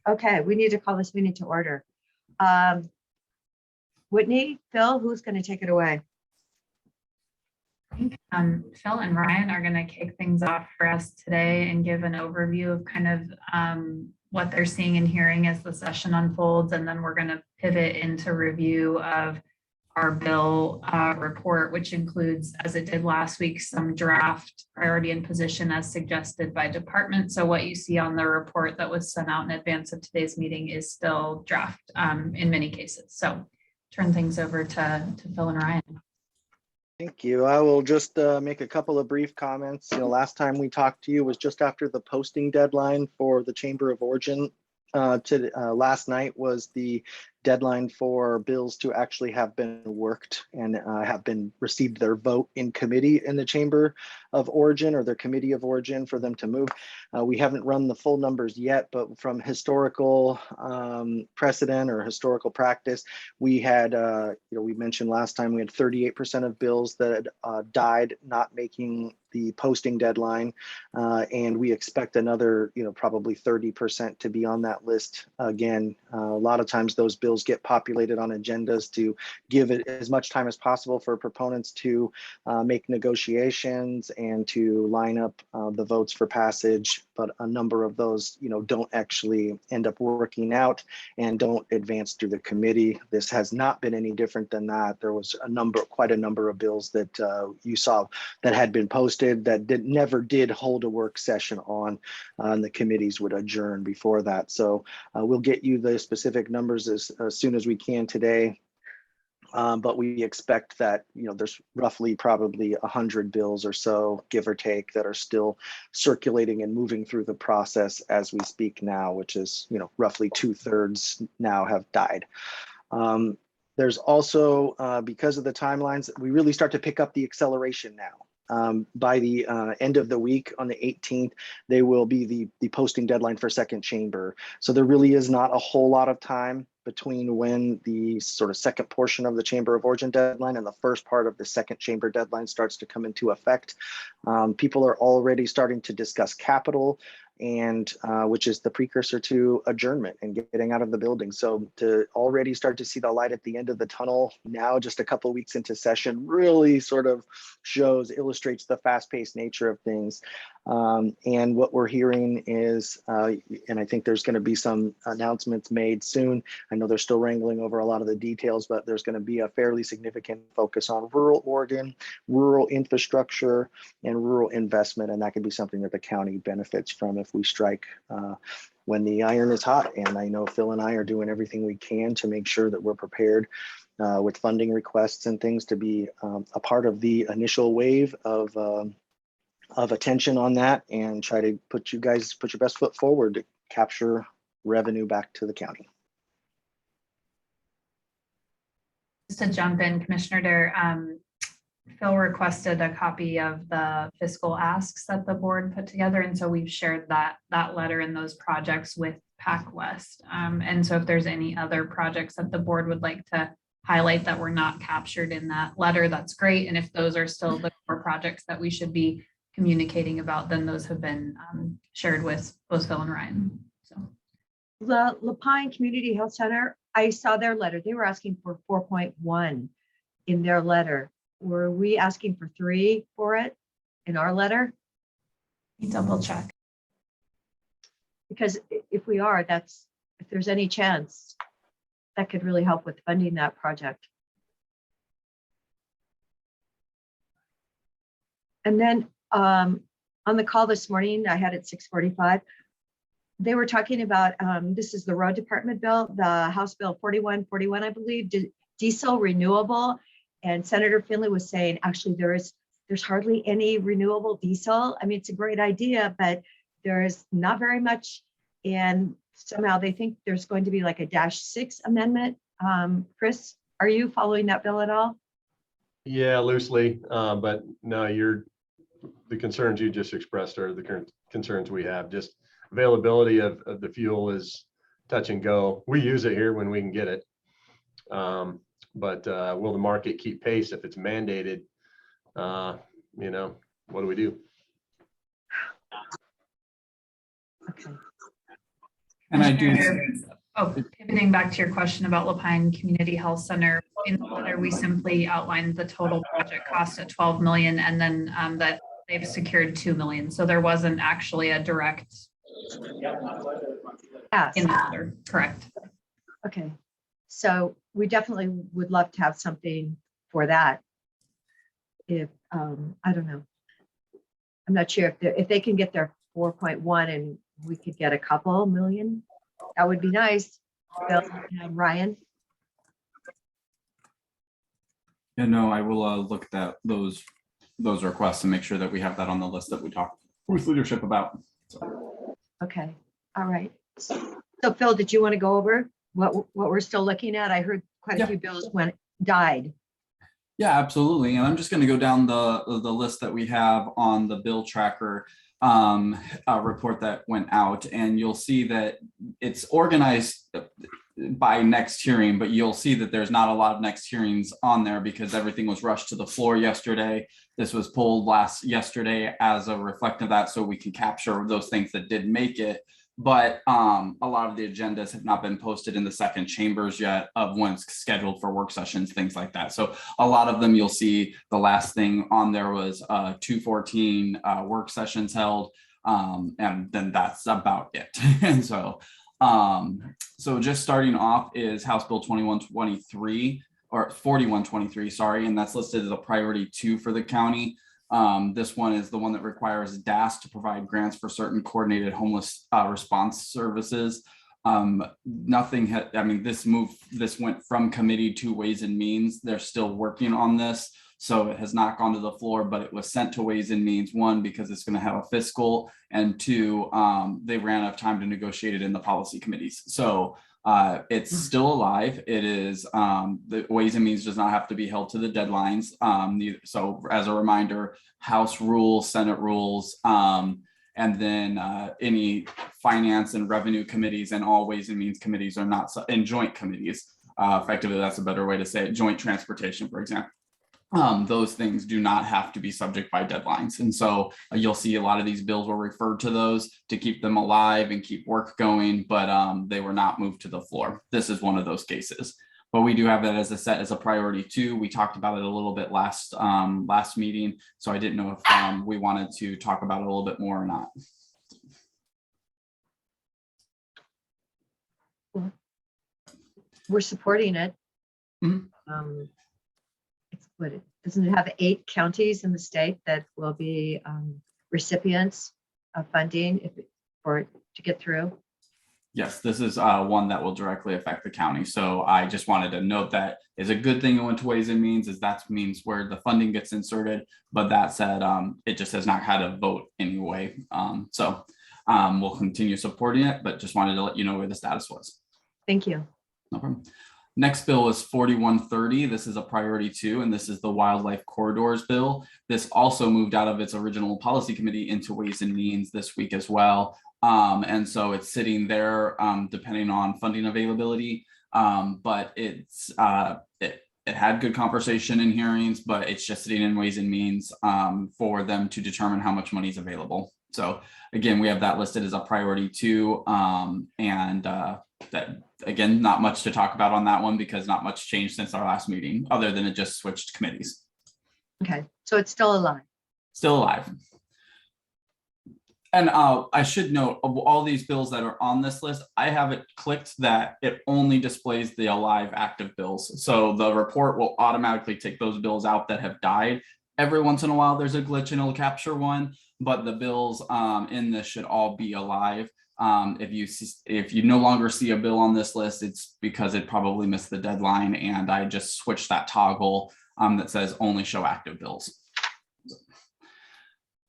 Okay, we need to call this meeting to order. Whitney, Phil, who's going to take it away? I think Phil and Ryan are going to kick things off for us today and give an overview of kind of what they're seeing and hearing as the session unfolds. And then we're going to pivot into review of our bill report, which includes, as it did last week, some draft priority and position as suggested by department. So what you see on the report that was sent out in advance of today's meeting is still draft in many cases. So turn things over to Phil and Ryan. Thank you. I will just make a couple of brief comments. Last time we talked to you was just after the posting deadline for the Chamber of Origin. Last night was the deadline for bills to actually have been worked and have been received their vote in committee in the Chamber of Origin or their Committee of Origin for them to move. We haven't run the full numbers yet, but from historical precedent or historical practice, we had, we mentioned last time we had 38% of bills that died not making the posting deadline, and we expect another, probably 30% to be on that list again. A lot of times those bills get populated on agendas to give it as much time as possible for proponents to make negotiations and to line up the votes for passage, but a number of those, don't actually end up working out and don't advance through the committee. This has not been any different than that. There was quite a number of bills that you saw that had been posted that never did hold a work session on, and the committees would adjourn before that. So we'll get you the specific numbers as soon as we can today. But we expect that, there's roughly probably 100 bills or so, give or take, that are still circulating and moving through the process as we speak now, which is, roughly 2/3 now have died. There's also, because of the timelines, we really start to pick up the acceleration now. By the end of the week on the 18th, they will be the posting deadline for second chamber. So there really is not a whole lot of time between when the sort of second portion of the Chamber of Origin deadline and the first part of the second chamber deadline starts to come into effect. People are already starting to discuss capital, and which is the precursor to adjournment and getting out of the building. So to already start to see the light at the end of the tunnel now, just a couple of weeks into session, really sort of illustrates the fast-paced nature of things. And what we're hearing is, and I think there's going to be some announcements made soon. I know they're still wrangling over a lot of the details, but there's going to be a fairly significant focus on rural Oregon, rural infrastructure, and rural investment. And that could be something that the county benefits from if we strike when the iron is hot. And I know Phil and I are doing everything we can to make sure that we're prepared with funding requests and things to be a part of the initial wave of attention on that, and try to put your best foot forward to capture revenue back to the county. Just to jump in, Commissioner Dare, Phil requested a copy of the fiscal asks that the board put together. And so we've shared that letter and those projects with PAC West. And so if there's any other projects that the board would like to highlight that were not captured in that letter, that's great. And if those are still the core projects that we should be communicating about, then those have been shared with both Phil and Ryan. So The Lapine Community Health Center, I saw their letter. They were asking for 4.1 in their letter. Were we asking for 3 for it in our letter? Double check. Because if we are, if there's any chance, that could really help with funding that project. And then on the call this morning, I had at 6:45, they were talking about, this is the road department bill, the House Bill 4141, I believe, diesel renewable. And Senator Finley was saying, actually, there's hardly any renewable diesel. I mean, it's a great idea, but there is not very much. And somehow they think there's going to be like a -6 amendment. Chris, are you following that bill at all? Yeah, loosely, but no, the concerns you just expressed are the current concerns we have. Just availability of the fuel is touch and go. We use it here when we can get it. But will the market keep pace if it's mandated? What do we do? Okay. And I do, Oh, pivoting back to your question about Lapine Community Health Center, in the letter, we simply outlined the total project cost at 12 million and then that they've secured 2 million. So there wasn't actually a direct Yes. in the letter, correct? Okay. So we definitely would love to have something for that. If, I don't know. I'm not sure if they can get their 4.1 and we could get a couple million, that would be nice. Bill and Ryan. yeah, no, I will look at those requests and make sure that we have that on the list that we talked with leadership about. So, Okay. All right. So Phil, did you want to go over what we're still looking at? I heard quite a Yeah. few bills died. yeah, absolutely. And I'm just going to go down the list that we have on the bill tracker report that went out, and you'll see that it's organized by next hearing, but you'll see that there's not a lot of next hearings on there because everything was rushed to the floor yesterday. This was pulled yesterday as a reflect of that, so we can capture those things that did make it. But a lot of the agendas have not been posted in the second chambers yet of when it's scheduled for work sessions, things like that. So a lot of them, you'll see the last thing on there was 214 work sessions held, and then that's about it. And so just starting off is House Bill 2123 or 4123, sorry, and that's listed as a priority 2 for the county. This one is the one that requires DAS to provide grants for certain coordinated homeless response services. Nothing had, I mean, this went from committee to Ways and Means. They're still working on this. So it has not gone to the floor, but it was sent to Ways and Means, 1, because it's going to have a fiscal, and 2, they ran out of time to negotiate it in the policy committees. So it's still alive. It is, the Ways and Means does not have to be held to the deadlines. So as a reminder, House rules, Senate rules, and then any finance and revenue committees and all Ways and Means committees are not, and joint committees, effectively, that's a better way to say it, joint transportation, for example. Those things do not have to be subject by deadlines. And so you'll see a lot of these bills were referred to those to keep them alive and keep work going, but they were not moved to the floor. This is one of those cases. But we do have that as a priority 2. We talked about it a little bit last meeting, so I didn't know if we wanted to talk about it a little bit more or not. We're supporting it. Mhm. Doesn't it have 8 counties in the state that will be recipients of funding to get through? Yes, this is one that will directly affect the county. So I just wanted to note that is a good thing it went to Ways and Means, is that means where the funding gets inserted. But that said, it just has not had a vote anyway. We'll continue supporting it, but just wanted to let you know where the status was. Thank you. No problem. Next bill is 4130. This is a priority 2, and this is the Wildlife Corridors bill. This also moved out of its original policy committee into Ways and Means this week as well. And so it's sitting there depending on funding availability. But it had good conversation in hearings, but it's just sitting in Ways and Means for them to determine how much money is available. So again, we have that listed as a priority 2, that again, not much to talk about on that one because not much changed since our last meeting, other than it just switched committees. Okay, so it's still alive. Still alive. And I should note, of all these bills that are on this list, I have it clicked that it only displays the alive active bills. So the report will automatically take those bills out that have died. Every once in a while, there's a glitch and it'll capture one, but the bills in this should all be alive. If you no longer see a bill on this list, it's because it probably missed the deadline, and I just switched that toggle that says only show active bills.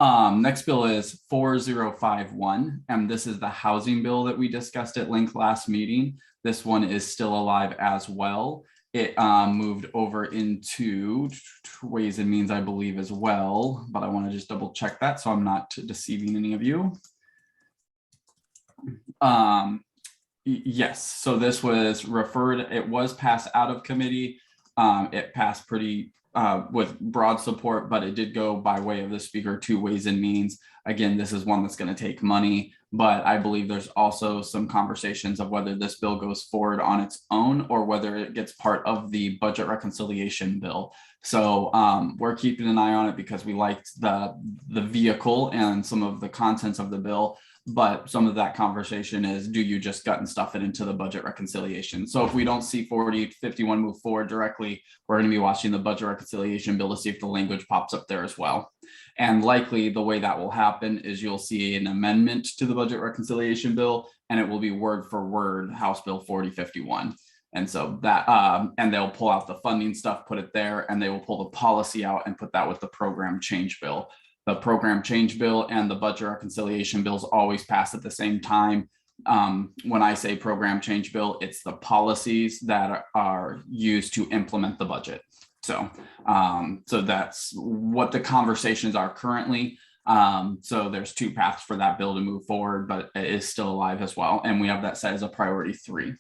Next bill is 4051, and this is the housing bill that we discussed at length last meeting. This one is still alive as well. It moved over into Ways and Means, I believe, as well, but I want to just double check that so I'm not deceiving any of you. Yes, so this was referred, it was passed out of committee. It passed pretty with broad support, but it did go by way of the speaker to Ways and Means. Again, this is one that's going to take money, but I believe there's also some conversations of whether this bill goes forward on its own or whether it gets part of the budget reconciliation bill. So we're keeping an eye on it because we liked the vehicle and some of the contents of the bill. But some of that conversation is, do you just gut and stuff it into the budget reconciliation? So if we don't see 4051 move forward directly, we're going to be watching the budget reconciliation bill to see if the language pops up there as well. And likely the way that will happen is you'll see an amendment to the budget reconciliation bill, and it will be word for word House Bill 4051. And so that, and they'll pull out the funding stuff, put it there, and they will pull the policy out and put that with the program change bill. The program change bill and the budget reconciliation bills always pass at the same time. When I say program change bill, it's the policies that are used to implement the budget. So, so that's what the conversations are currently. So there's two paths for that bill to move forward, but it is still alive as well. And we have that set as a priority 3.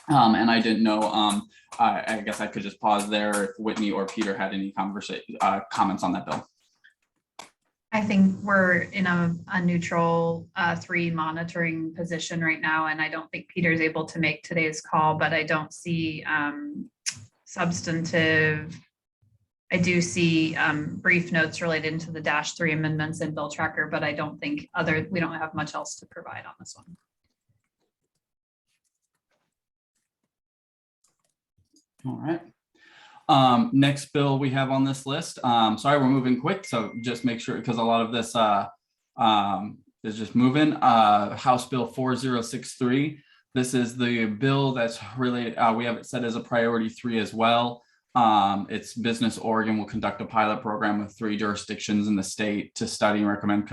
And I didn't know, I guess I could just pause there if Whitney or Peter had any comments on that bill. I think we're in a neutral 3 monitoring position right now, and I don't think Peter's able to make today's call, but I don't see substantive. I do see brief notes related to the -3 amendments in bill tracker, but I don't think we don't have much else to provide on this one. All right. Next bill we have on this list. Sorry, we're moving quick, so just make sure, because a lot of this is just moving. House Bill 4063. This is the bill that's related. We have it set as a priority 3 as well. It's Business Oregon will conduct a pilot program with 3 jurisdictions in the state to study and recommend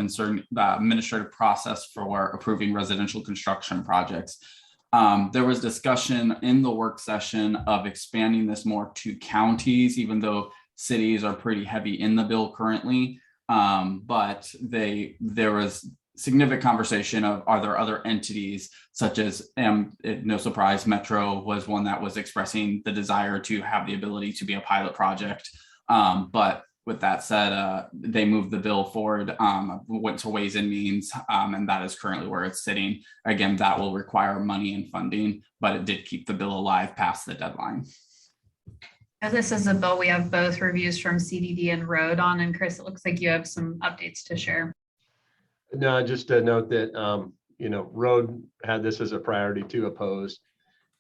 administrative process for approving residential construction projects. There was discussion in the work session of expanding this more to counties, even though cities are pretty heavy in the bill currently. But there was significant conversation of, are there other entities such as, no surprise, Metro was one that was expressing the desire to have the ability to be a pilot project. But with that said, they moved the bill forward, went to Ways and Means, and that is currently where it's sitting. Again, that will require money and funding, but it did keep the bill alive past the deadline. As this is a bill, we have both reviews from CDD and Road on, and Chris, it looks like you have some updates to share. No, just to note that, Road had this as a priority 2 opposed.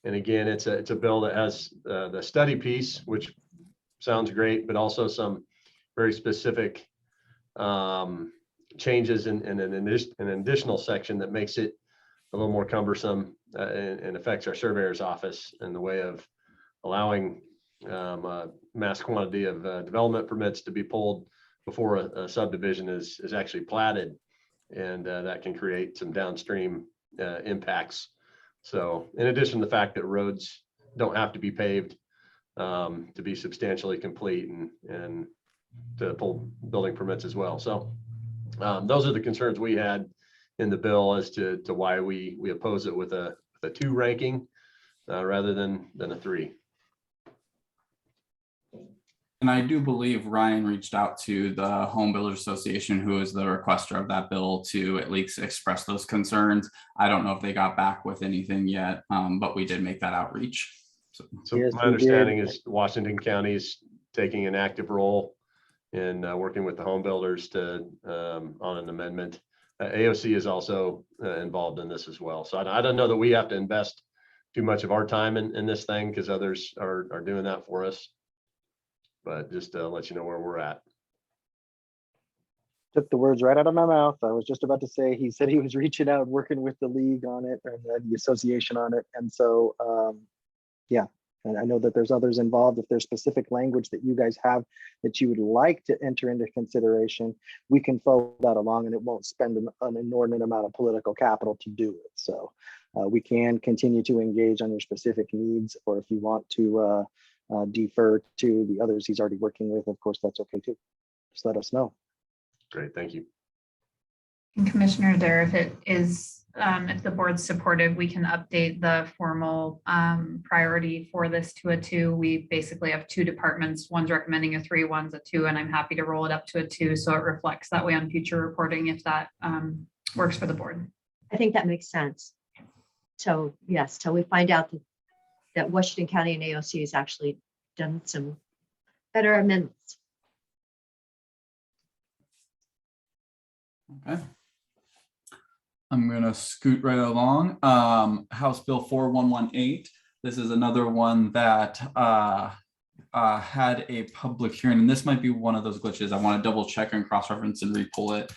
And again, it's a bill that has the study piece, which sounds great, but also some very specific changes in an additional section that makes it a little more cumbersome and affects our surveyor's office in the way of allowing a mass quantity of development permits to be pulled before a subdivision is actually platted. And that can create some downstream impacts. So in addition to the fact that roads don't have to be paved to be substantially complete and to pull building permits as well. So those are the concerns we had in the bill as to why we oppose it with a 2 ranking rather than a 3. And I do believe Ryan reached out to the Home Builders Association, who is the requester of that bill, to at least express those concerns. I don't know if they got back with anything yet, but we did make that outreach. So Yes, my we understanding did. is Washington County is taking an active role in working with the home builders to on an amendment. AOC is also involved in this as well. So I don't know that we have to invest too much of our time in this thing because others are doing that for us. But just to let you know where we're at. Took the words right out of my mouth. I was just about to say, he said he was reaching out, working with the league on it and the association on it. And so, yeah, and I know that there's others involved. If there's specific language that you guys have that you would like to enter into consideration, we can forward that along and it won't spend an inordinate amount of political capital to do it. So we can continue to engage on your specific needs, or if you want to defer to the others he's already working with, of course, that's okay too. Just let us know. Great, thank you. And Commissioner Adair, if it is if the board's supportive, we can update the formal priority for this to a 2. We basically have 2 departments. One's recommending a 3, one's a 2, and I'm happy to roll it up to a 2. So it reflects that way on future reporting if that works for the board. I think that makes sense. So yes, till we find out that Washington County and AOC has actually done some better amendments. Okay. I'm gonna scoot right along. House Bill 4118. This is another one that had a public hearing, and this might be one of those glitches. I want to double check and cross-reference and re-pull it.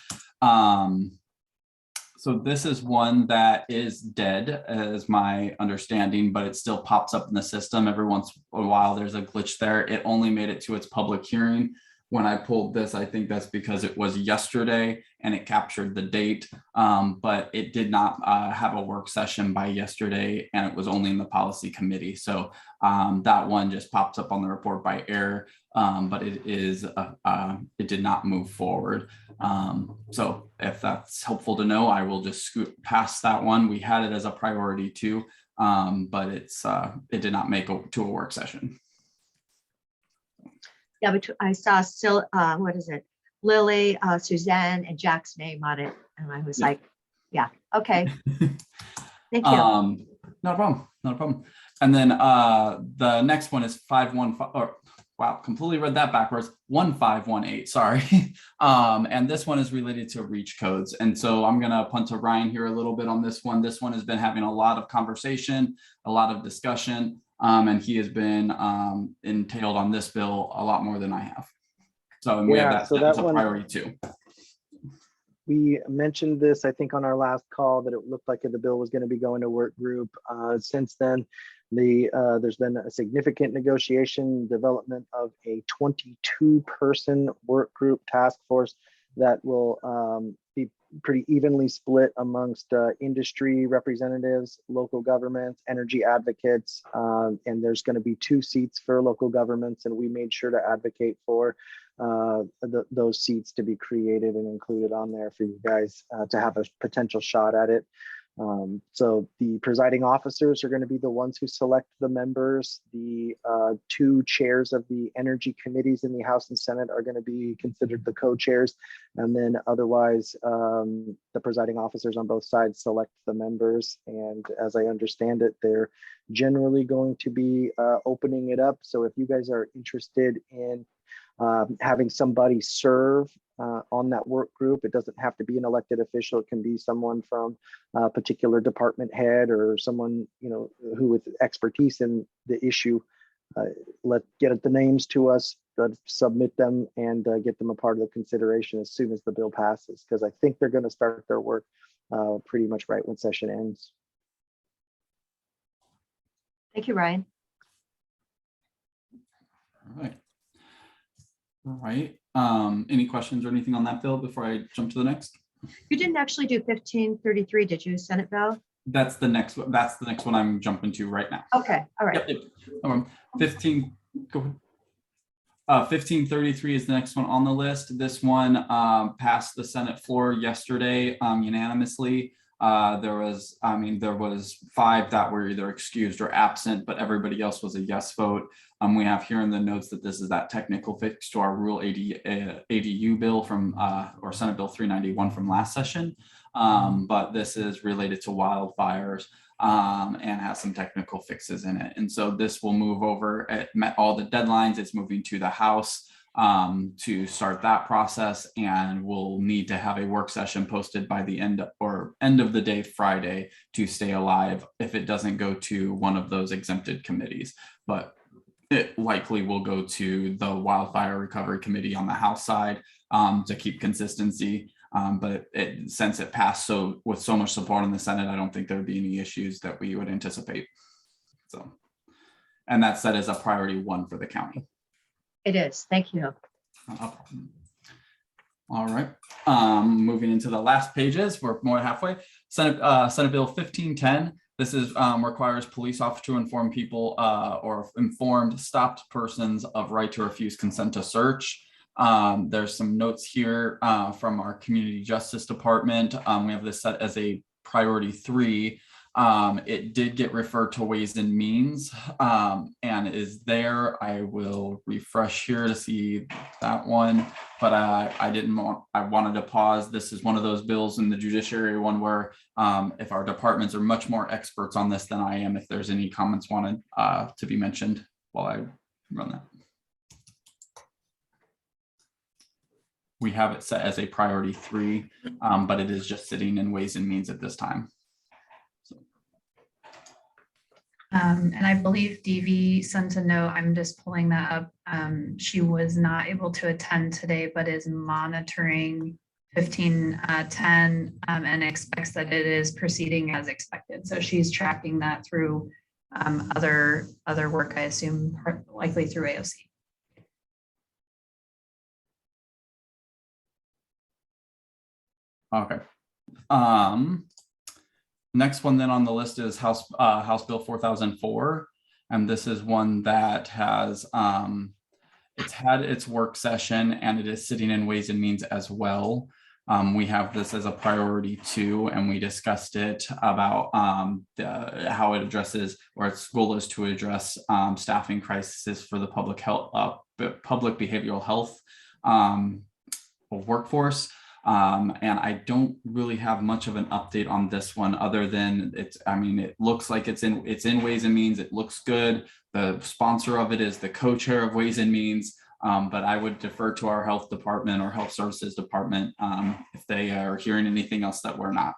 So this is one that is dead, as my understanding, but it still pops up in the system every once in a while. There's a glitch there. It only made it to its public hearing. When I pulled this, I think that's because it was yesterday and it captured the date, but it did not have a work session by yesterday, and it was only in the policy committee. So that one just pops up on the report by error, but it did not move forward. So if that's helpful to know, I will just scoot past that one. We had it as a priority too, but it did not make it to a work session. Yeah, but I saw still, what is it? Lily, Suzanne, and Jack's name on it. And I was like, yeah, okay. Thank you. Not a problem, not a problem. And then the next one is 515, or wow, completely read that backwards, 1518, sorry. And this one is related to reach codes. And so I'm gonna punt to Ryan here a little bit on this one. This one has been having a lot of conversation, a lot of discussion. And he has been entailed on this bill a lot more than I have. So and we have that, so that's that a one, priority too. we mentioned this, I think, on our last call, that it looked like the bill was going to be going to work group. Since then, there's been a significant negotiation, development of a 22-person work group task force that will be pretty evenly split amongst industry representatives, local governments, energy advocates, and there's going to be 2 seats for local governments, and we made sure to advocate for those seats to be created and included on there for you guys to have a potential shot at it. So the presiding officers are going to be the ones who select the members. The 2 chairs of the energy committees in the House and Senate are going to be considered the co-chairs. And then otherwise, the presiding officers on both sides select the members. And as I understand it, they're generally going to be opening it up. So if you guys are interested in having somebody serve on that work group, it doesn't have to be an elected official. It can be someone from a particular department head or someone, you know, who with expertise in the issue. Get the names to us, submit them, and get them a part of the consideration as soon as the bill passes, because I think they're going to start their work pretty much right when session ends. Thank you, Ryan. All right. All right. Any questions or anything on that bill before I jump to the next? You didn't actually do 1533, did you, Senate Bill? That's the next one. That's the next one I'm jumping to right now. Okay, all right. Yep. 15. Go ahead. 1533 is the next one on the list. This one passed the Senate floor yesterday unanimously. There was 5 that were either excused or absent, but everybody else was a yes vote. We have here in the notes that this is that technical fix to our Rule ADU bill from or Senate Bill 391 from last session. But this is related to wildfires and has some technical fixes in it. And so this will move over. It met all the deadlines. It's moving to the House to start that process, and we'll need to have a work session posted by the end of the day Friday to stay alive if it doesn't go to one of those exempted committees. But it likely will go to the Wildfire Recovery Committee on the House side to keep consistency. But since it passed with so much support in the Senate, I don't think there would be any issues that we would anticipate. So, and that's set as a priority 1 for the county. It is. Thank you. All right. Moving into the last pages, we're more halfway. Senate Bill 1510. This is requires police officers to inform people or informed stopped persons of right to refuse consent to search. There's some notes here from our Community Justice Department. We have this set as a priority 3. It did get referred to Ways and Means and is there. I will refresh here to see that one, but I wanted to pause. This is one of those bills in the judiciary one where if our departments are much more experts on this than I am, if there's any comments wanted to be mentioned while I run that. We have it set as a priority 3, but it is just sitting in Ways and Means at this time. And I believe DV sent a note. I'm just pulling that up. She was not able to attend today, but is monitoring 1510 and expects that it is proceeding as expected. So she's tracking that through other work, I assume, likely through AOC. Okay. Next one then on the list is House Bill 4004, and this is one that has it's had its work session and it is sitting in Ways and Means as well. We have this as a priority 2, and we discussed it about how it addresses, or its goal is to address staffing crises for the public behavioral health workforce. And I don't really have much of an update on this one other than it looks like it's in Ways and Means. It looks good. The sponsor of it is the co-chair of Ways and Means, but I would defer to our health department or health services department if they are hearing anything else that we're not.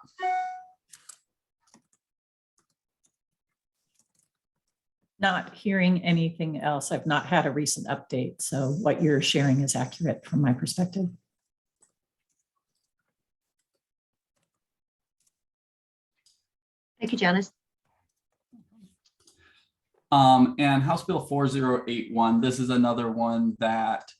Not hearing anything else. I've not had a recent update, so what you're sharing is accurate from my perspective. Thank you, Janice. And House Bill 4081, this is another one that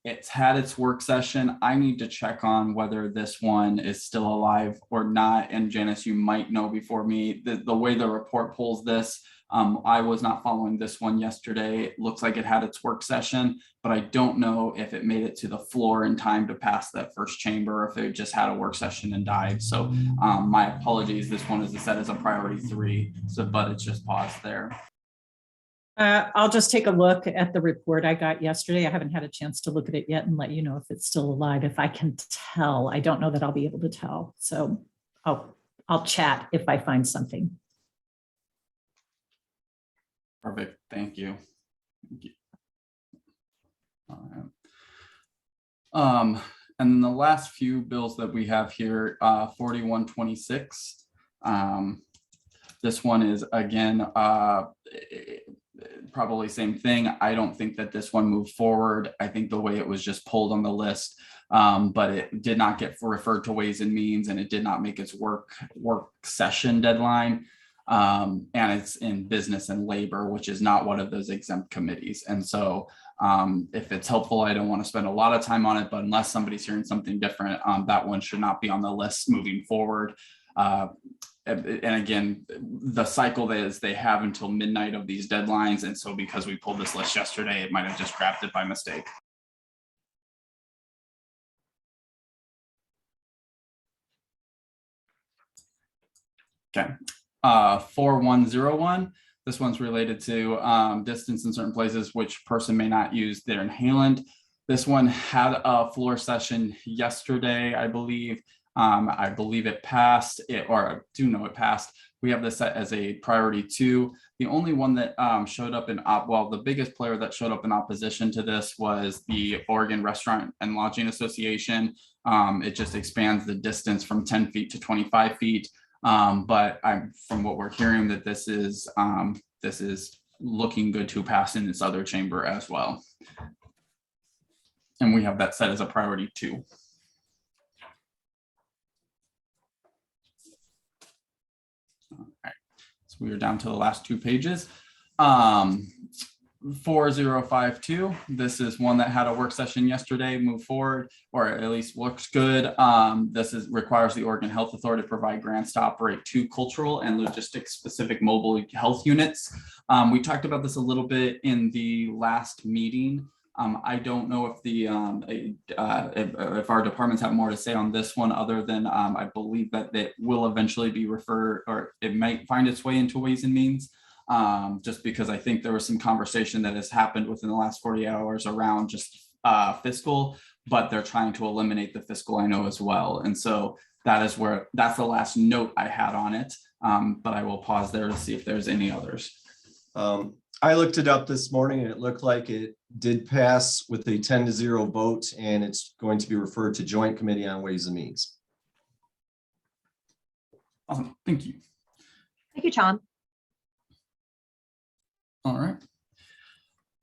it's had its work session. I need to check on whether this one is still alive or not. And Janice, you might know before me, the way the report pulls this, I was not following this one yesterday. It looks like it had its work session, but I don't know if it made it to the floor in time to pass that first chamber, or if it just had a work session and died. So my apologies. This one is set as a priority 3, but it's just paused there. I'll just take a look at the report I got yesterday. I haven't had a chance to look at it yet and let you know if it's still alive. If I can tell, I don't know that I'll be able to tell. So I'll chat if I find something. Perfect. Thank you. All right. And then the last few bills that we have here, 4126. This one is again probably same thing. I don't think that this one moved forward. I think the way it was just pulled on the list, but it did not get referred to Ways and Means, and it did not make its work session deadline. And it's in Business and Labor, which is not one of those exempt committees. And so if it's helpful, I don't want to spend a lot of time on it, but unless somebody's hearing something different, that one should not be on the list moving forward. And again, the cycle is they have until midnight of these deadlines. And so because we pulled this list yesterday, it might have just grabbed it by mistake. Okay. 4101. This one's related to distance in certain places, which person may not use their inhalant. This one had a floor session yesterday, I believe. I believe it passed, or I do know it passed. We have this set as a priority 2. The only one that showed up in the biggest player that showed up in opposition to this was the Oregon Restaurant and Lodging Association. It just expands the distance from 10 feet to 25 feet. But from what we're hearing, that this is looking good to pass in this other chamber as well. And we have that set as a priority 2. All right, so we are down to the last 2 pages. 4052. This is one that had a work session yesterday, move forward, or at least looks good. This requires the Oregon Health Authority to provide grants to operate 2 cultural and logistics specific mobile health units. We talked about this a little bit in the last meeting. I don't know if if our departments have more to say on this one, other than I believe that it will eventually be referred, or it might find its way into Ways and Means. Just because I think there was some conversation that has happened within the last 40 hours around just fiscal, but they're trying to eliminate the fiscal, I know, as well. And so that's the last note I had on it. But I will pause there to see if there's any others. I looked it up this morning and it looked like it did pass with a 10-0 vote, and it's going to be referred to Joint Committee on Ways and Means. Awesome. Thank you. Thank you, Tom. All right.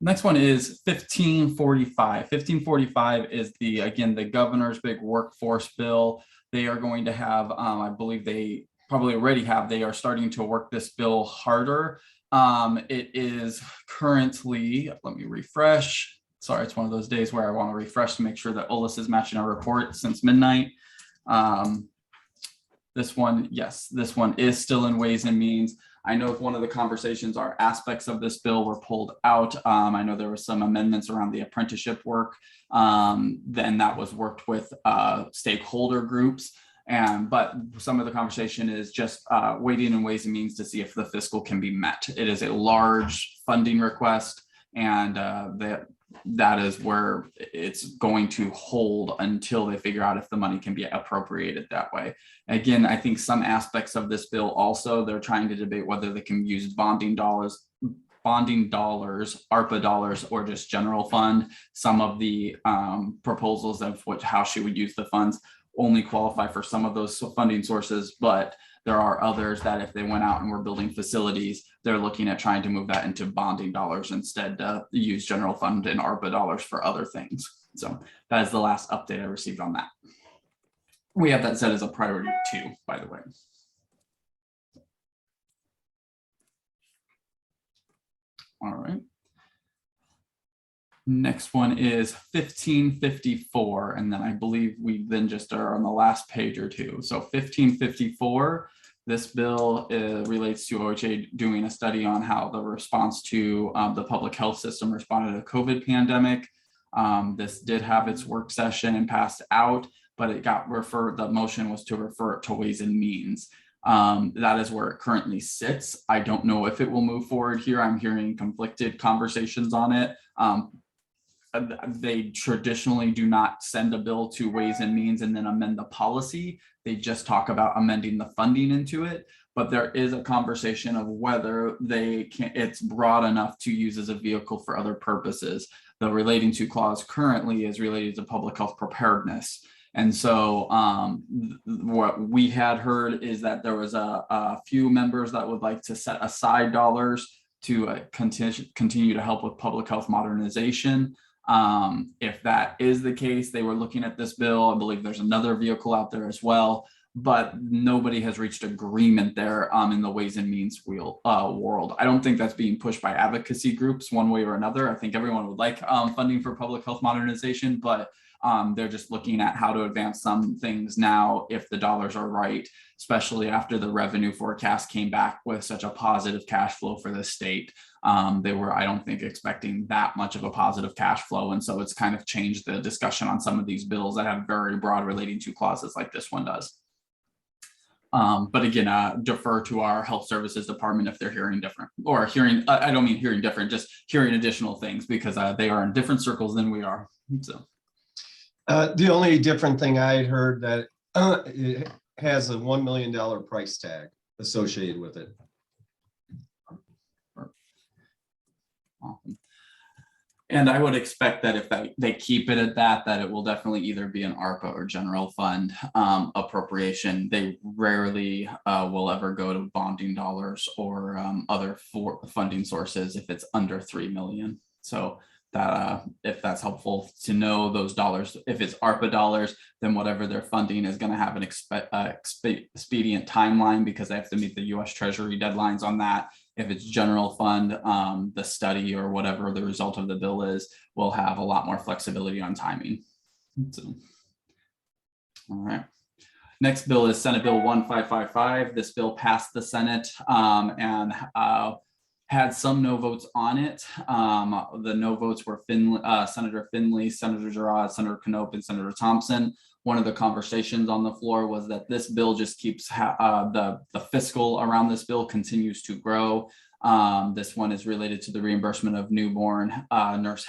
Next one is 1545. 1545 is again, the governor's big workforce bill. They are going to have, I believe they probably already have, they are starting to work this bill harder. It is currently, let me refresh. Sorry, it's one of those days where I want to refresh to make sure that OLIS is matching our report since midnight. This one, yes, this one is still in Ways and Means. I know if one of the conversations are aspects of this bill were pulled out. I know there were some amendments around the apprenticeship work. Then that was worked with stakeholder groups. But some of the conversation is just waiting in Ways and Means to see if the fiscal can be met. It is a large funding request, and that is where it's going to hold until they figure out if the money can be appropriated that way. Again, I think some aspects of this bill also, they're trying to debate whether they can use bonding dollars, ARPA dollars, or just general fund. Some of the proposals of how she would use the funds only qualify for some of those funding sources, but there are others that if they went out and were building facilities, they're looking at trying to move that into bonding dollars instead, to use general fund and ARPA dollars for other things. So that is the last update I received on that. We have that set as a priority 2, by the way. All right. Next one is 1554, and then I believe we then just are on the last page or two. So 1554, this bill relates to OHA doing a study on how the response to the public health system responded to the COVID pandemic. This did have its work session and passed out, but it got referred, the motion was to refer it to Ways and Means. That is where it currently sits. I don't know if it will move forward here. I'm hearing conflicted conversations on it. They traditionally do not send a bill to Ways and Means and then amend the policy. They just talk about amending the funding into it. But there is a conversation of whether it's broad enough to use as a vehicle for other purposes. The relating to clause currently is related to public health preparedness. And so what we had heard is that there was a few members that would like to set aside dollars to continue to help with public health modernization. If that is the case, they were looking at this bill. I believe there's another vehicle out there as well, but nobody has reached agreement there in the Ways and Means world. I don't think that's being pushed by advocacy groups one way or another. I think everyone would like funding for public health modernization, but they're just looking at how to advance some things now if the dollars are right, especially after the revenue forecast came back with such a positive cash flow for the state. They were, I don't think, expecting that much of a positive cash flow. And so it's kind of changed the discussion on some of these bills that have very broad relating to clauses like this one does. But again, defer to our health services department if they're hearing different, or hearing, I don't mean hearing different, just hearing additional things, because they are in different circles than we are. So. The only different thing I had heard that it has a $1 million price tag associated with it. And I would expect that if they keep it at that it will definitely either be an ARPA or general fund appropriation. They rarely will ever go to bonding dollars or other funding sources if it's under 3 million. So that if that's helpful to know those dollars, if it's ARPA dollars, then whatever they're funding is going to have an expedient timeline, because they have to meet the US Treasury deadlines on that. If it's general fund, the study or whatever the result of the bill is, will have a lot more flexibility on timing. So, all right. Next bill is Senate Bill 1555. This bill passed the Senate and had some no votes on it. The no votes were Senator Finley, Senator Girard, Senator Conops, and Senator Thompson. One of the conversations on the floor was that this bill just keeps the fiscal around this bill continues to grow. This one is related to the reimbursement of newborn nurse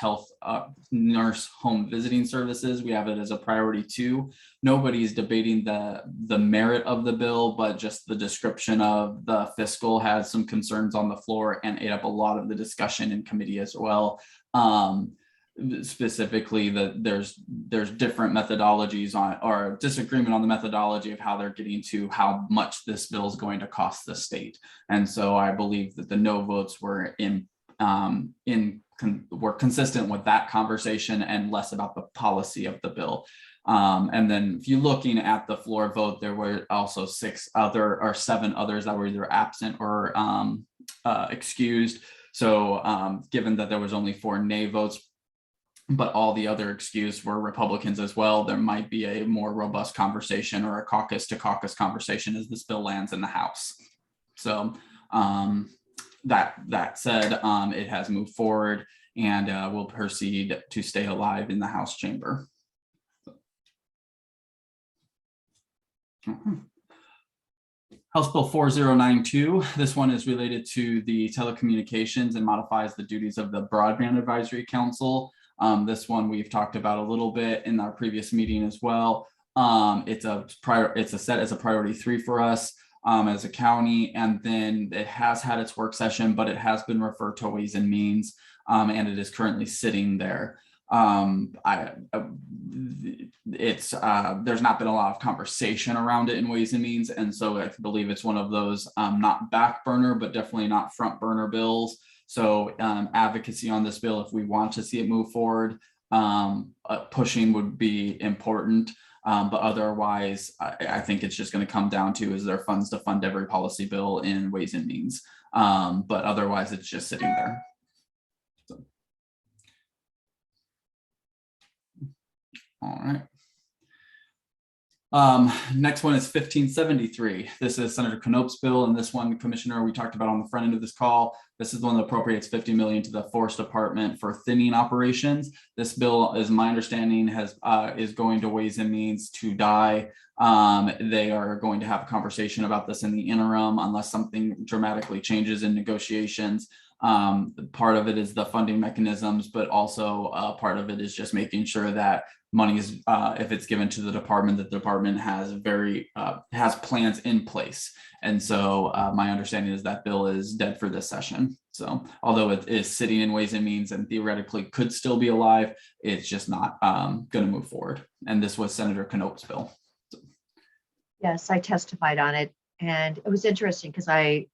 home visiting services. We have it as a priority too. Nobody's debating the merit of the bill, but just the description of the fiscal had some concerns on the floor and ate up a lot of the discussion in committee as well. Specifically that there's different methodologies on, or disagreement on the methodology of how they're getting to how much this bill is going to cost the state. And so I believe that the no votes were were consistent with that conversation and less about the policy of the bill. And then if you're looking at the floor vote, there were also 7 others that were either absent or excused. So given that there was only 4 nay votes, but all the other excused were Republicans as well, there might be a more robust conversation or a caucus to caucus conversation as this bill lands in the House. So that said, it has moved forward and will proceed to stay alive in the House chamber. House Bill 4092, this one is related to the telecommunications and modifies the duties of the Broadband Advisory Council. This one we've talked about a little bit in our previous meeting as well. It's set as a priority 3 for us as a county, and then it has had its work session, but it has been referred to Ways and Means, and it is currently sitting there. There's not been a lot of conversation around it in Ways and Means, and so I believe it's one of those not back burner, but definitely not front burner bills. So advocacy on this bill, if we want to see it move forward, pushing would be important. But otherwise, I think it's just going to come down to, is there funds to fund every policy bill in Ways and Means? But otherwise, it's just sitting there. So. All right. Next one is 1573. This is Senator Conops' bill, and this one, Commissioner, we talked about on the front end of this call. This is the one that appropriates $50 million to the Forest Department for thinning operations. This bill, as my understanding, is going to Ways and Means to die. They are going to have a conversation about this in the interim, unless something dramatically changes in negotiations. Part of it is the funding mechanisms, but also part of it is just making sure that money is, if it's given to the department, that the department has plans in place. And so my understanding is that bill is dead for this session. So although it is sitting in Ways and Means and theoretically could still be alive, it's just not going to move forward. And this was Senator Conops' bill. So. Yes, I testified on it. And it was interesting because I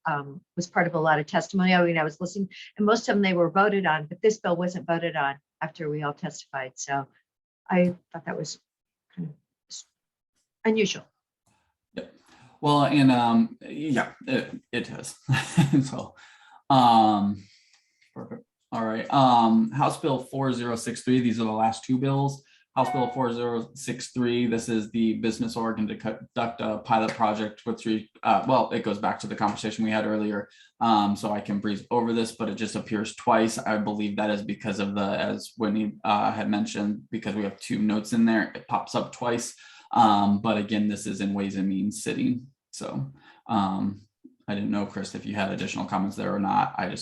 was part of a lot of testimony. I mean, I was listening, and most of them they were voted on, but this bill wasn't voted on after we all testified. So I thought that was kind of unusual. Yep. Well, and yeah, it is. So, perfect. All right. House Bill 4063. These are the last 2 bills. House Bill 4063, this is the business organ to conduct a pilot project with well, it goes back to the conversation we had earlier. So I can breeze over this, but it just appears twice. I believe that is because of as Whitney had mentioned, because we have 2 notes in there, it pops up twice. But again, this is in Ways and Means sitting. So I didn't know, Chris, if you had additional comments there or not. It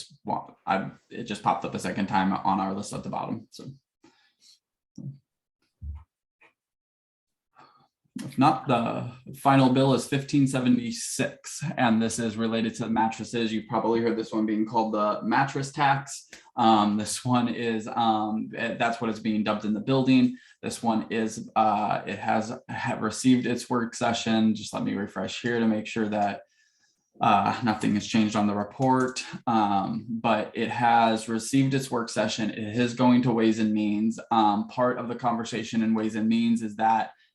just popped up a second time on our list at the bottom. So. If not, the final bill is 1576, and this is related to the mattresses. You've probably heard this one being called the Mattress Tax. This one is, that's what it's being dubbed in the building. This one is, it has received its work session. Just let me refresh here to make sure that nothing has changed on the report, but it has received its work session. It is going to Ways and Means. Part of the conversation in Ways and Means is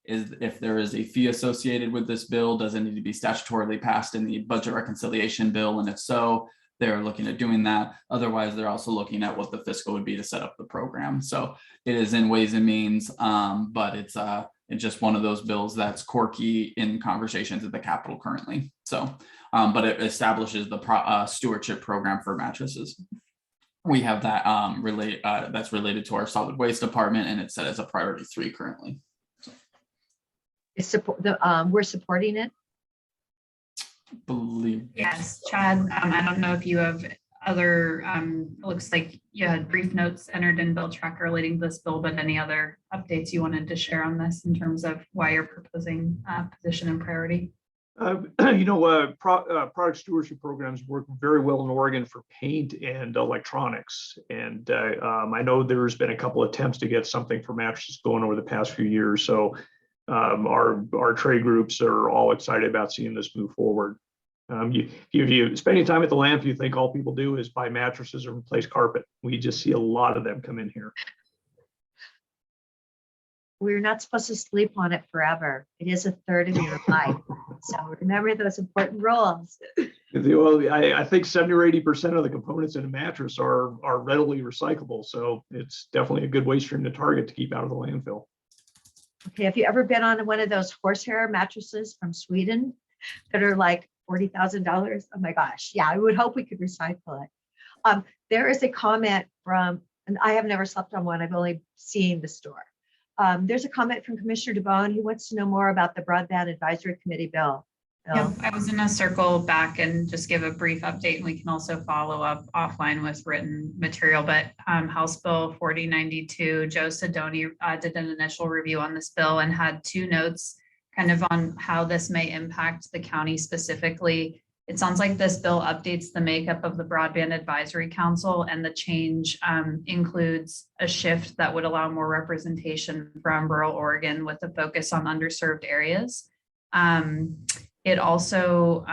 if there is a fee associated with this bill, does it need to be statutorily passed in the budget reconciliation bill? And if so, they're looking at doing that. Otherwise, they're also looking at what the fiscal would be to set up the program. So it is in Ways and Means, but it's just one of those bills that's quirky in conversations at the Capitol currently. So but it establishes the stewardship program for mattresses. We have that that's related to our solid waste department, and it's set as a priority 3 currently. It's we're supporting it. Believe. Yes, Chad, I don't know if you have other, it looks like you had brief notes entered in bill tracker relating to this bill, but any other updates you wanted to share on this in terms of why you're proposing position and priority? Product stewardship programs work very well in Oregon for paint and electronics. And I know there's been a couple attempts to get something for mattresses going over the past few years. So our trade groups are all excited about seeing this move forward. If you spend any time at the landfill, you think all people do is buy mattresses or replace carpet. We just see a lot of them come in here. We're not supposed to sleep on it forever. It is a third of your life. So remember those important rules. Well, I think 70 or 80% of the components in a mattress are readily recyclable. So it's definitely a good waste stream to target to keep out of the landfill. Okay, have you ever been on one of those horsehair mattresses from Sweden that are like $40,000? Oh my gosh. Yeah, I would hope we could recycle it. There is a comment from, and I have never slept on one. I've only seen the store. There's a comment from Commissioner DeBonne who wants to know more about the Broadband Advisory Committee bill. Yeah, I was going to circle back and just give a brief update, and we can also follow up offline with written material. But House Bill 4092, Joe Sidoni did an initial review on this bill and had 2 notes kind of on how this may impact the county specifically. It sounds like this bill updates the makeup of the Broadband Advisory Council, and the change includes a shift that would allow more representation from rural Oregon with a focus on underserved areas. It also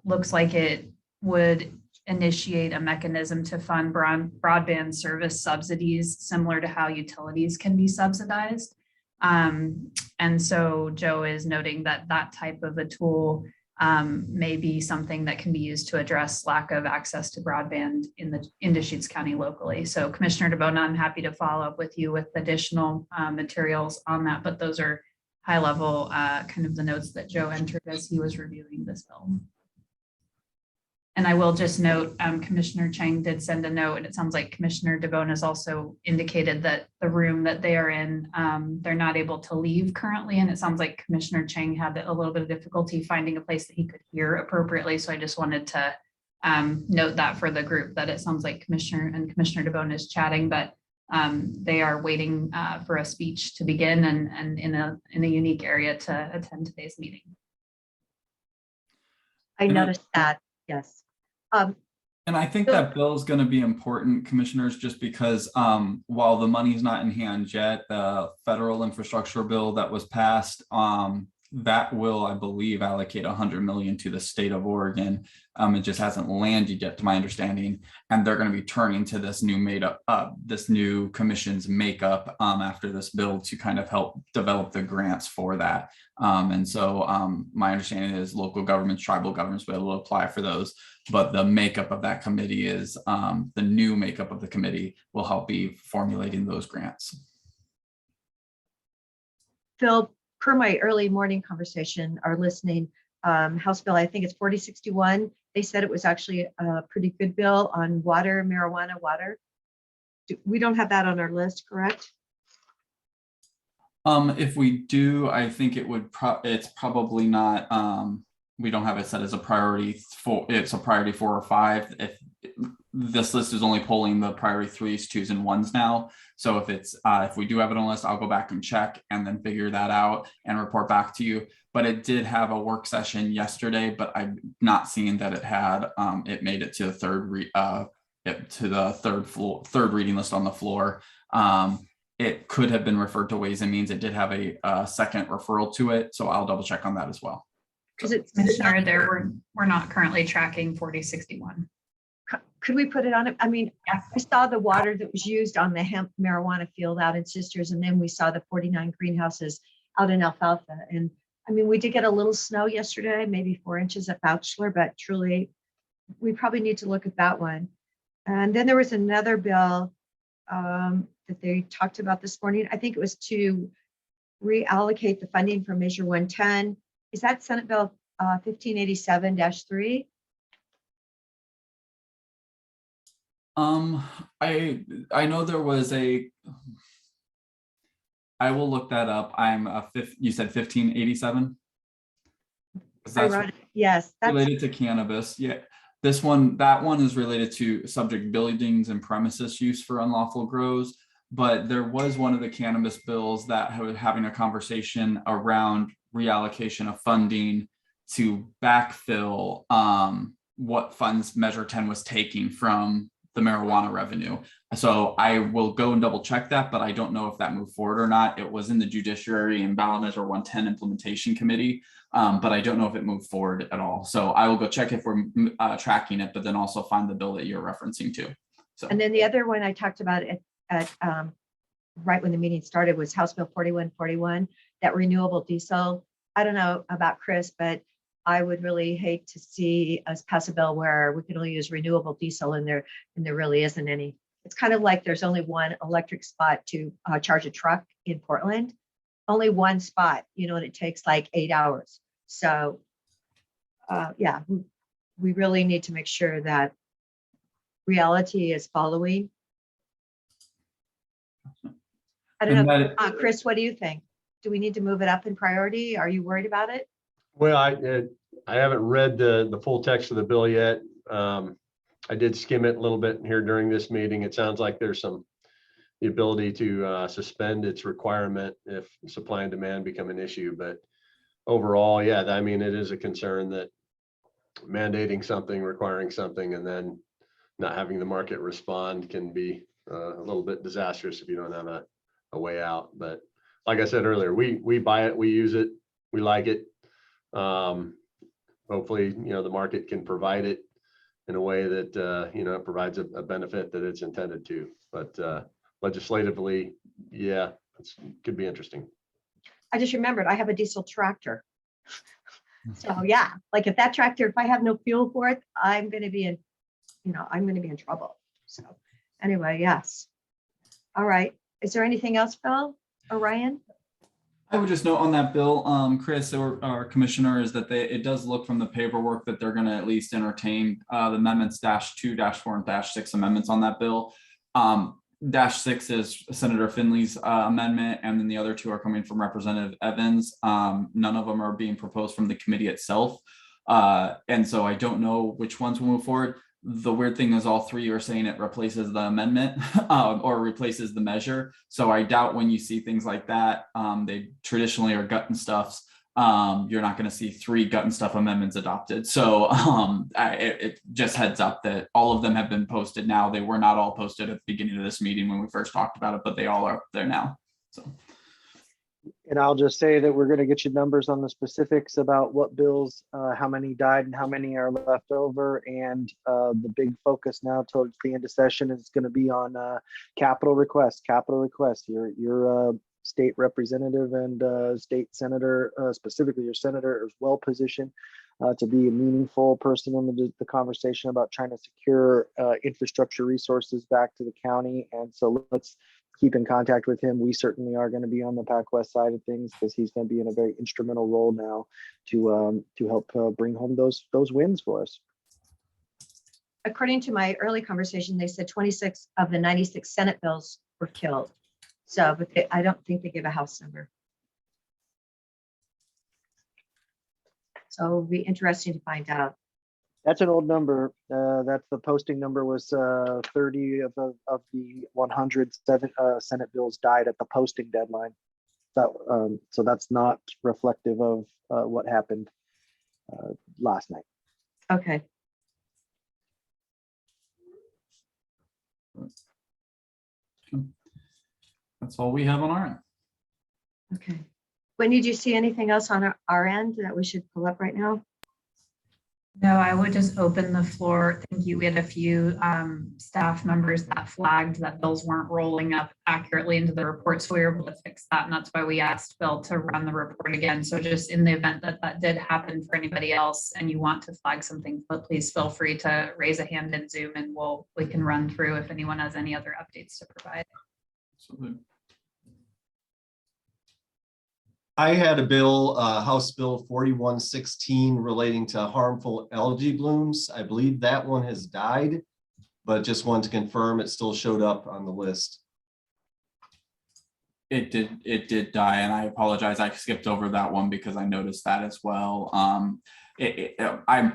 looks like it would initiate a mechanism to fund broadband service subsidies, similar to how utilities can be subsidized. And so Joe is noting that that type of a tool may be something that can be used to address lack of access to broadband in Deschutes County locally. So Commissioner DeBona, I'm happy to follow up with you with additional materials on that, but those are high level kind of the notes that Joe entered as he was reviewing this bill. And I will just note, Commissioner Chang did send a note, and it sounds like Commissioner DeBona has also indicated that the room that they are in, they're not able to leave currently. And it sounds like Commissioner Chang had a little bit of difficulty finding a place that he could hear appropriately. So I just wanted to note that for the group, that it sounds like Commissioner DeBona is chatting, but they are waiting for a speech to begin and in a unique area to attend today's meeting. I noticed that, yes. And I think that bill is going to be important, commissioners, just because while the money is not in hand yet, the federal infrastructure bill that was passed, that will, I believe, allocate $100 million to the state of Oregon. It just hasn't landed yet, to my understanding, and they're going to be turning to this new commission's makeup after this bill to kind of help develop the grants for that. And so my understanding is local governments, tribal governments will be able to apply for those, but the makeup of that committee is the new makeup of the committee will help be formulating those grants. Phil, per my early morning conversation or listening, House Bill, I think it's 4061. They said it was actually a pretty good bill on water, marijuana, water. We don't have that on our list, correct? If we do, I think it would. It's probably not. We don't have it set as a priority. It's a priority 4 or 5. If this list is only polling the priority 3s, 2s, and 1s now. So if it's if we do have it on the list, I'll go back and check and then figure that out and report back to you. But it did have a work session yesterday, but I'm not seeing that it had. It made it to the third reading list on the floor. It could have been referred to Ways and Means. It did have a second referral to it, so I'll double check on that as well. Because it's Commissioner, we're not currently tracking 4061. Could we put it on it? I mean, I saw the water that was used on the hemp marijuana field out in Sisters, and then we saw the 49 greenhouses out in Alfalfa. And I mean, we did get a little snow yesterday, maybe 4 inches at Bachelor, but truly, we probably need to look at that one. And then there was another bill that they talked about this morning. I think it was to reallocate the funding from Measure 110. Is that Senate Bill 1587-3. I know there was a, I will look that up. I'm a you said 1587? I wrote it. Yes, that's related to cannabis. Yeah. That one is related to subject buildings and premises use for unlawful grows. But there was one of the cannabis bills that was having a conversation around reallocation of funding to backfill what funds Measure 10 was taking from the marijuana revenue. So I will go and double check that, but I don't know if that moved forward or not. It was in the Judiciary and Ballot Measure 110 Implementation Committee, but I don't know if it moved forward at all. So I will go check if we're tracking it, but then also find the bill that you're referencing to. So. And then the other one I talked about at right when the meeting started was House Bill 4141, that renewable diesel. I don't know about Chris, but I would really hate to see us pass a bill where we can only use renewable diesel and there really isn't any. It's kind of like there's only one electric spot to charge a truck in Portland, only one spot, and it takes like 8 hours. So yeah, we really need to make sure that reality is following. I don't know, Chris, what do you think? Do we need to move it up in priority? Are you worried about it? Well, I haven't read the full text of the bill yet. I did skim it a little bit here during this meeting. It sounds like there's the ability to suspend its requirement if supply and demand become an issue. But overall, yeah, I mean, it is a concern that mandating something, requiring something, and then not having the market respond can be a little bit disastrous if you don't have a way out. But like I said earlier, we buy it, we use it, we like it. Hopefully, the market can provide it in a way that, provides a benefit that it's intended to. But legislatively, yeah, it could be interesting. I just remembered I have a diesel tractor. So yeah, like if I have no fuel for it, I'm going to be in trouble. So anyway, yes. All right. Is there anything else, Phil or Ryan? I would just note on that bill, Chris or our commissioner, is that it does look from the paperwork that they're going to at least entertain the amendments -2, -4, and -6 amendments on that bill. -6 is Senator Finley's amendment, and then the other two are coming from Representative Evans. None of them are being proposed from the committee itself. And so I don't know which ones will move forward. The weird thing is all three are saying it replaces the amendment or replaces the measure. So I doubt when you see things like that, they traditionally are gut and stuffs. You're not going to see 3 gut and stuff amendments adopted. So it just heads up that all of them have been posted now. They were not all posted at the beginning of this meeting when we first talked about it, but they all are up there now. So. And I'll just say that we're going to get you numbers on the specifics about what bills, how many died and how many are left over. And the big focus now towards the end of session is going to be on capital requests. Your state representative and state senator, specifically your senator, is well positioned to be a meaningful person in the conversation about trying to secure infrastructure resources back to the county. And so let's keep in contact with him. We certainly are going to be on the Pac West side of things because he's going to be in a very instrumental role now to help bring home those wins for us. According to my early conversation, they said 26 of the 96 Senate bills were killed. So, but I don't think they give a House number. So it'll be interesting to find out. That's an old number. That's the posting number was 30 of the 107 Senate bills died at the posting deadline. So that's not reflective of what happened last night. Okay. That's all we have on our end. Okay. Wendy, did you see anything else on our end that we should pull up right now? No, I would just open the floor. Thank you. We had a few staff members that flagged that bills weren't rolling up accurately into the report. So we were able to fix that. And that's why we asked Bill to run the report again. So just in the event that that did happen for anybody else and you want to flag something, but please feel free to raise a hand in Zoom and we can run through if anyone has any other updates to provide. Absolutely. I had a bill, House Bill 4116 relating to harmful algae blooms. I believe that one has died, but just wanted to confirm it still showed up on the list. It did die, and I apologize. I skipped over that one because I noticed that as well. I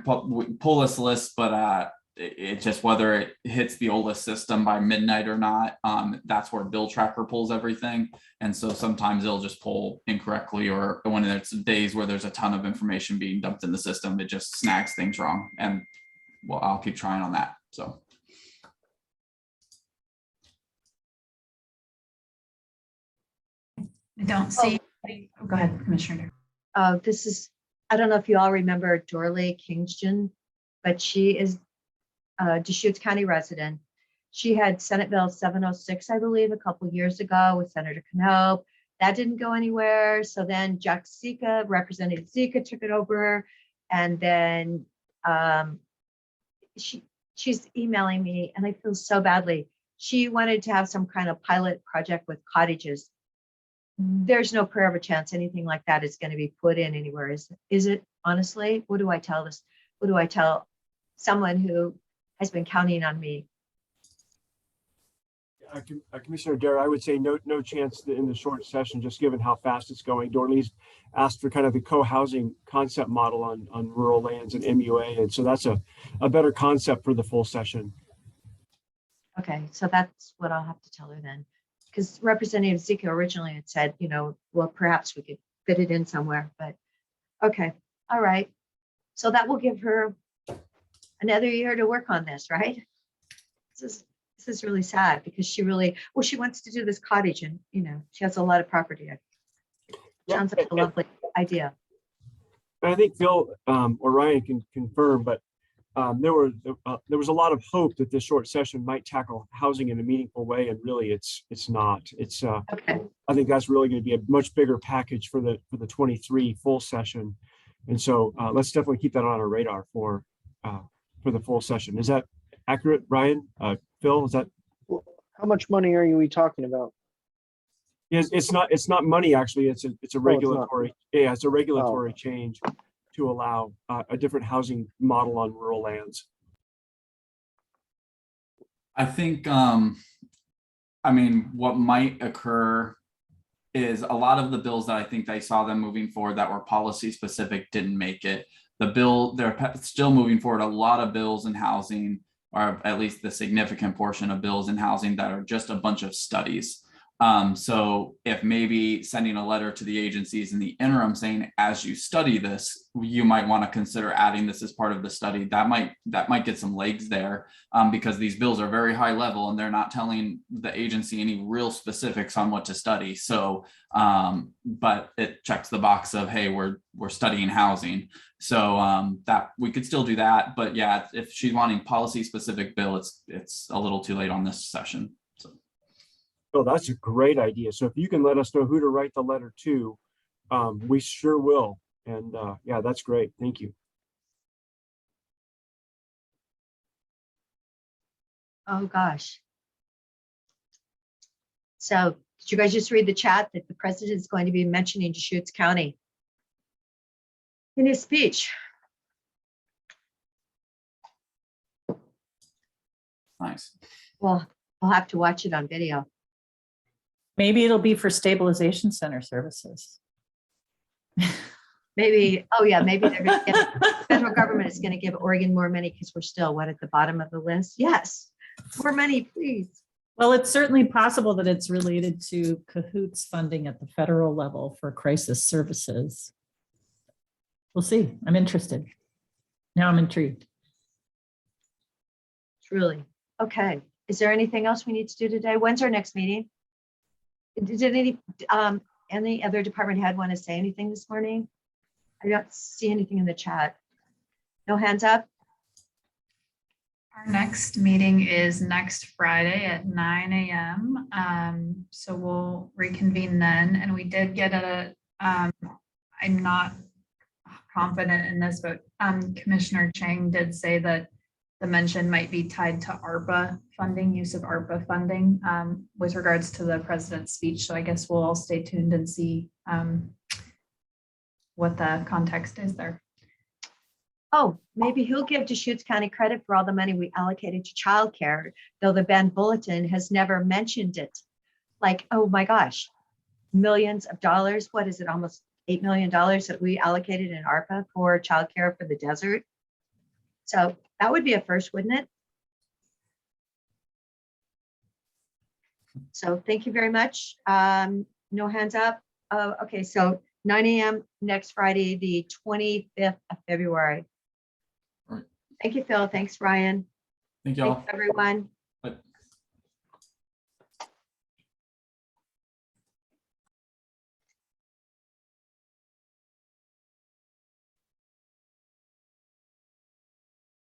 pull this list, but it just whether it hits the OLS system by midnight or not. That's where Bill Tracker pulls everything, and so sometimes it'll just pull incorrectly, or when it's days where there's a ton of information being dumped in the system, it just snags things wrong. And well, I'll keep trying on that. So. I don't see. Oh, go ahead, Commissioner. This is, I don't know if you all remember Dorley Kingston, but she is a Deschutes County resident. She had Senate Bill 706, I believe, a couple years ago with Senator Conops. That didn't go anywhere. So then Jack Zika, Representative Zika took it over. And then she's emailing me, and I feel so badly. She wanted to have some kind of pilot project with cottages. There's no prayer of a chance anything like that is going to be put in anywhere. Is it? Honestly, what do I tell this? What do I tell someone who has been counting on me? Commissioner Dare, I would say no chance in the short session, just given how fast it's going. Dorley's asked for kind of the co-housing concept model on rural lands and MUA. And so that's a better concept for the full session. Okay, so that's what I'll have to tell her then. Because Representative Zika originally had said, well, perhaps we could fit it in somewhere, but okay, all right. So that will give her another year to work on this, right? This is really sad because she wants to do this cottage, and she has a lot of property. Sounds like a lovely idea. I think Phil or Ryan can confirm, but there was a lot of hope that this short session might tackle housing in a meaningful way, and really it's not. It's okay. I think that's really going to be a much bigger package for the 23 full session, and so let's definitely keep that on our radar for the full session. Is that accurate, Ryan? Phil, is that? How much money are we talking about? Yes, it's not money actually. It's a regulatory. It's a regulatory change to allow a different housing model on rural lands. I think, what might occur is a lot of the bills that I think they saw them moving forward that were policy specific didn't make it. They're still moving forward a lot of bills in housing, or at least the significant portion of bills in housing that are just a bunch of studies. So if maybe sending a letter to the agencies in the interim saying, as you study this, you might want to consider adding this as part of the study, that might get some legs there, because these bills are very high level and they're not telling the agency any real specifics on what to study. So, but it checks the box of, hey, we're studying housing. So that we could still do that. But yeah, if she's wanting policy specific bill, it's a little too late on this session. Oh, that's a great idea. So if you can let us know who to write the letter to, we sure will. And yeah, that's great. Thank you. Oh, gosh. So did you guys just read the chat that the president is going to be mentioning Deschutes County in his speech? Nice. Well, I'll have to watch it on video. Maybe it'll be for stabilization center services. Maybe, oh yeah, maybe the federal government is going to give Oregon more money because we're still, at the bottom of the list? Yes, more money, please. Well, it's certainly possible that it's related to cahoots funding at the federal level for crisis services. We'll see. I'm interested. Now I'm intrigued. Truly. Okay. Is there anything else we need to do today? When's our next meeting? Did any other department head want to say anything this morning? I don't see anything in the chat. No hands up? Our next meeting is next Friday at 9 a.m. So we'll reconvene then. And we did get I'm not confident in this, but Commissioner Chang did say that the mention might be tied to ARPA funding, use of ARPA funding with regards to the president's speech. So I guess we'll all stay tuned and see what the context is there. Oh, maybe he'll give Deschutes County credit for all the money we allocated to childcare, though the Bend Bulletin has never mentioned it. Like, oh my gosh, millions of dollars. What is it? Almost $8 million that we allocated in ARPA for childcare for the desert. So that would be a first, wouldn't it? So thank you very much. No hands up. Okay, so 9 a.m. next Friday, the 25th of February. Right. Thank you, Phil. Thanks, Ryan. Thank y'all. Thanks, everyone.